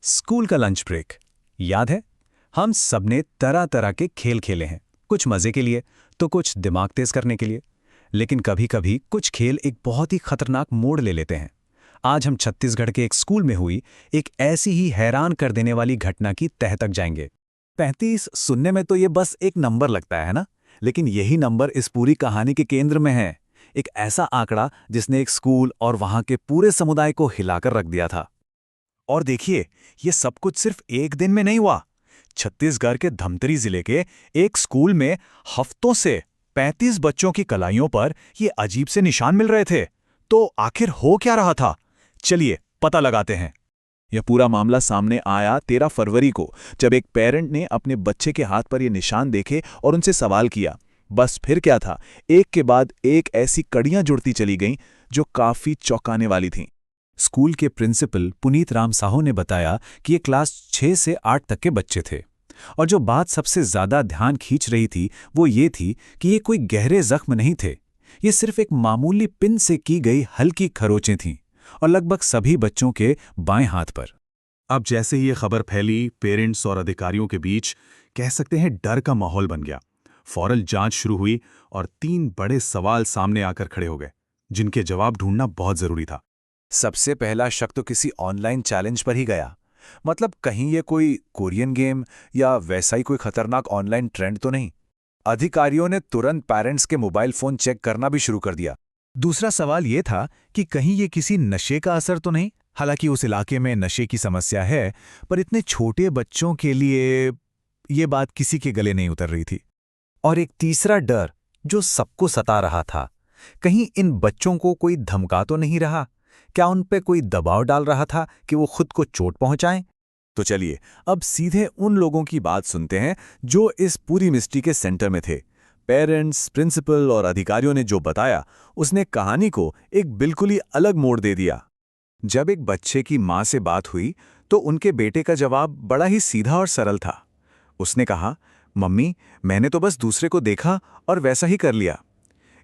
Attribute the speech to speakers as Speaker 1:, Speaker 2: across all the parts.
Speaker 1: School का lunch break याद है? हम सबने तरह तरह के खेल खेले हैं, कुछ मजे के लिए तो कुछ दिमाग तेज करने के लिए। लेकिन कभी कभी कुछ खेल एक बहुत ही खतरनाक मोड़ ले लेते हैं। आज हम छत्तीसगढ़ के एक स्कूल में हुई एक ऐसी ही हैरान कर देने वाली घटना की तह तक जाएंगे।
Speaker 2: 35 सुनने में तो ये बस एक नंबर लगता है ना, लेकिन यही नंबर इस पूरी कहानी के केंद्र में है। एक ऐसा आंकड़ा जिसने एक स्कूल और वहां के पूरे समुदाय को हिलाकर रख दिया था। और देखिए, ये सब कुछ सिर्फ एक दिन में नहीं हुआ। छत्तीसगढ़ के धमतरी जिले के एक स्कूल में हफ्तों से 35 बच्चों की कलाइयों पर ये अजीब से निशान मिल रहे थे। तो आखिर हो क्या रहा था? चलिए पता लगाते हैं। यह पूरा मामला सामने आया 13 फरवरी को, जब एक पेरेंट ने अपने बच्चे के हाथ पर ये निशान देखे और उनसे सवाल किया। बस फिर क्या था, एक के बाद एक ऐसी कड़ियां जुड़ती चली गईं जो काफी चौंकाने वाली थीं।
Speaker 1: स्कूल के प्रिंसिपल पुनीत राम साहू ने बताया कि ये क्लास 6 से 8 तक के बच्चे थे। और जो बात सबसे ज्यादा ध्यान खींच रही थी वो ये थी कि ये कोई गहरे जख्म नहीं थे। ये सिर्फ एक मामूली पिन से की गई हल्की खरोचें थीं, और लगभग सभी बच्चों के बाएं हाथ पर।
Speaker 2: अब जैसे ही ये खबर फैली, पेरेंट्स और अधिकारियों के बीच कह सकते हैं डर का माहौल बन गया। फौरन जांच शुरू हुई और 3 बड़े सवाल सामने आकर खड़े हो गए, जिनके जवाब ढूंढना बहुत जरूरी था।
Speaker 1: सबसे पहला शक तो किसी ऑनलाइन चैलेंज पर ही गया। मतलब कहीं ये कोई कोरियन गेम या वैसा ही कोई खतरनाक ऑनलाइन ट्रेंड तो नहीं। अधिकारियों ने तुरंत पेरेंट्स के मोबाइल फोन चेक करना भी शुरू कर दिया।
Speaker 2: दूसरा सवाल ये था कि कहीं ये किसी नशे का असर तो नहीं। हालांकि उस इलाके में नशे की समस्या है, पर इतने छोटे बच्चों के लिए ये बात किसी के गले नहीं उतर रही थी।
Speaker 1: और एक तीसरा डर जो सबको सता रहा था, कहीं इन बच्चों को कोई धमका तो नहीं रहा? क्या उन पे कोई दबाव डाल रहा था कि वो खुद को चोट पहुंचाएं?
Speaker 2: तो चलिए अब सीधे उन लोगों की बात सुनते हैं जो इस पूरी मिस्ट्री के सेंटर में थे। पेरेंट्स, प्रिंसिपल और अधिकारियों ने जो बताया, उसने कहानी को एक बिल्कुल ही अलग मोड़ दे दिया। जब एक बच्चे की मां से बात हुई तो उनके बेटे का जवाब बड़ा ही सीधा और सरल था। उसने कहा, मम्मी, मैंने तो बस दूसरे को देखा और वैसा ही कर लिया।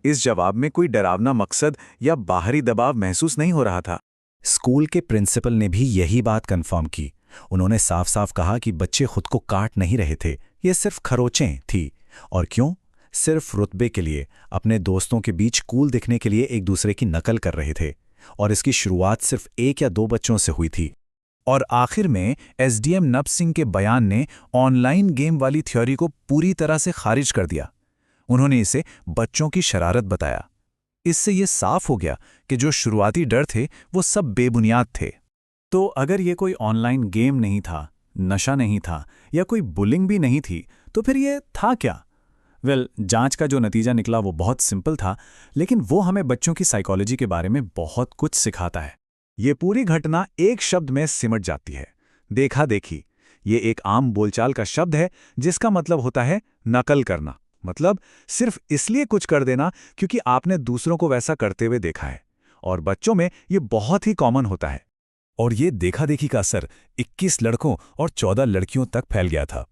Speaker 2: इस जवाब में कोई डरावना मकसद या बाहरी दबाव महसूस नहीं हो रहा था।
Speaker 1: स्कूल के प्रिंसिपल ने भी यही बात कंफर्म की। उन्होंने साफ साफ कहा कि बच्चे खुद को काट नहीं रहे थे, ये सिर्फ खरोचें थी। और क्यों? सिर्फ रुतबे के लिए, अपने दोस्तों के बीच कूल दिखने के लिए एक दूसरे की नकल कर रहे थे। और इसकी शुरुआत सिर्फ 1 या 2 बच्चों से हुई थी। और आखिर में एसडीएम नब सिंह के बयान ने ऑनलाइन गेम वाली थ्योरी को पूरी तरह से खारिज कर दिया। उन्होंने इसे बच्चों की शरारत बताया। इससे यह साफ हो गया कि जो शुरुआती डर थे वो सब बेबुनियाद थे। तो अगर ये कोई ऑनलाइन गेम नहीं था, नशा नहीं था या कोई बुलिंग भी नहीं थी, तो फिर ये था क्या? जांच का जो नतीजा निकला वो बहुत सिंपल था, लेकिन वो हमें बच्चों की साइकोलॉजी के बारे में बहुत कुछ सिखाता है।
Speaker 2: ये पूरी घटना एक शब्द में सिमट जाती है, देखा देखी। ये एक आम बोलचाल का शब्द है जिसका मतलब होता है नकल करना। मतलब सिर्फ इसलिए कुछ कर देना क्योंकि आपने दूसरों को वैसा करते हुए देखा है। और बच्चों में ये बहुत ही कॉमन होता है।
Speaker 1: और ये देखा देखी का असर 21 लड़कों और 14 लड़कियों तक फैल गया था।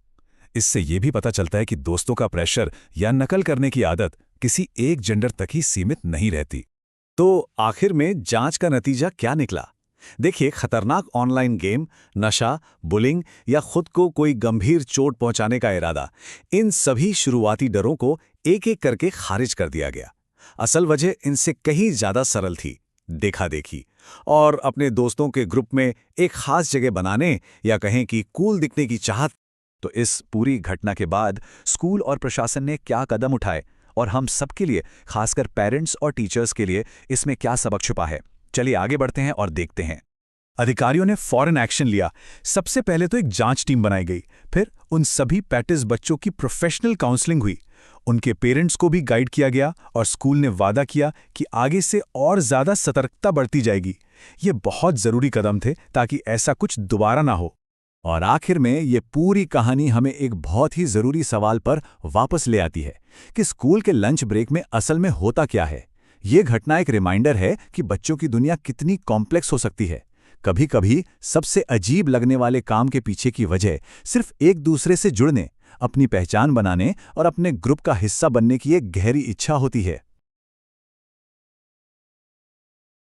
Speaker 1: इससे ये भी पता चलता है कि दोस्तों का प्रेशर या नकल करने की आदत किसी एक जेंडर तक ही सीमित नहीं रहती।
Speaker 2: तो आखिर में जांच का नतीजा क्या निकला? देखिए, खतरनाक ऑनलाइन गेम, नशा, बुलिंग या खुद को कोई गंभीर चोट पहुंचाने का इरादा, इन सभी शुरुआती डरों को एक एक करके खारिज कर दिया गया। असल वजह इनसे कहीं ज्यादा सरल थी, देखा देखी और अपने दोस्तों के ग्रुप में एक खास जगह बनाने या कहें कि कूल दिखने की चाहत। तो इस पूरी घटना के बाद स्कूल और प्रशासन ने क्या कदम उठाए और हम सबके लिए, खासकर पेरेंट्स और टीचर्स के लिए, इसमें क्या सबक छुपा है? चलिए आगे बढ़ते हैं और देखते हैं। अधिकारियों ने फौरन एक्शन लिया। सबसे पहले तो एक जांच टीम बनाई गई। फिर उन सभी 35 बच्चों की प्रोफेशनल काउंसलिंग हुई। उनके पेरेंट्स को भी गाइड किया गया और स्कूल ने वादा किया कि आगे से और ज्यादा सतर्कता बढ़ती जाएगी। ये बहुत जरूरी कदम थे ताकि ऐसा कुछ दोबारा ना हो। और आखिर में ये पूरी कहानी हमें एक बहुत ही जरूरी सवाल पर वापस ले आती है कि स्कूल के लंच ब्रेक में असल में होता क्या है। ये घटना एक रिमाइंडर है कि बच्चों की दुनिया कितनी कॉम्प्लेक्स हो सकती है। कभी कभी सबसे अजीब लगने वाले काम के पीछे की वजह सिर्फ एक दूसरे से जुड़ने, अपनी पहचान बनाने और अपने ग्रुप का हिस्सा बनने की एक गहरी इच्छा होती है।